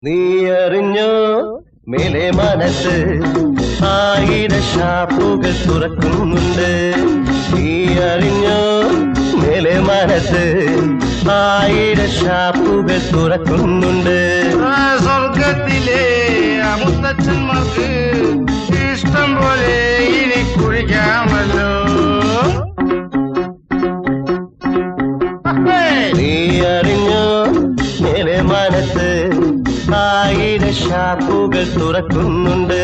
നീ അറിഞ്ഞോ മേലെ മനസ്സ് ആയിരം ഷാപ്പുകൾ തുറക്കുന്നുണ്ട്. നീ അറിഞ്ഞോ മേലെ മനസ്സ് ആയിരം ഷാപ്പുകൾ തുറക്കുന്നുണ്ട്. സ്വർഗത്തിലെ മുത്തച്ഛന്മാർക്ക് ഇഷ്ടം പോലെ ഇനി കുഴിക്കാമല്ലോ. നീ അറിഞ്ഞോ മേലെ മനസ്സ് ആയിരം ഷാപ്പുകൾ തുറക്കുന്നുണ്ട്.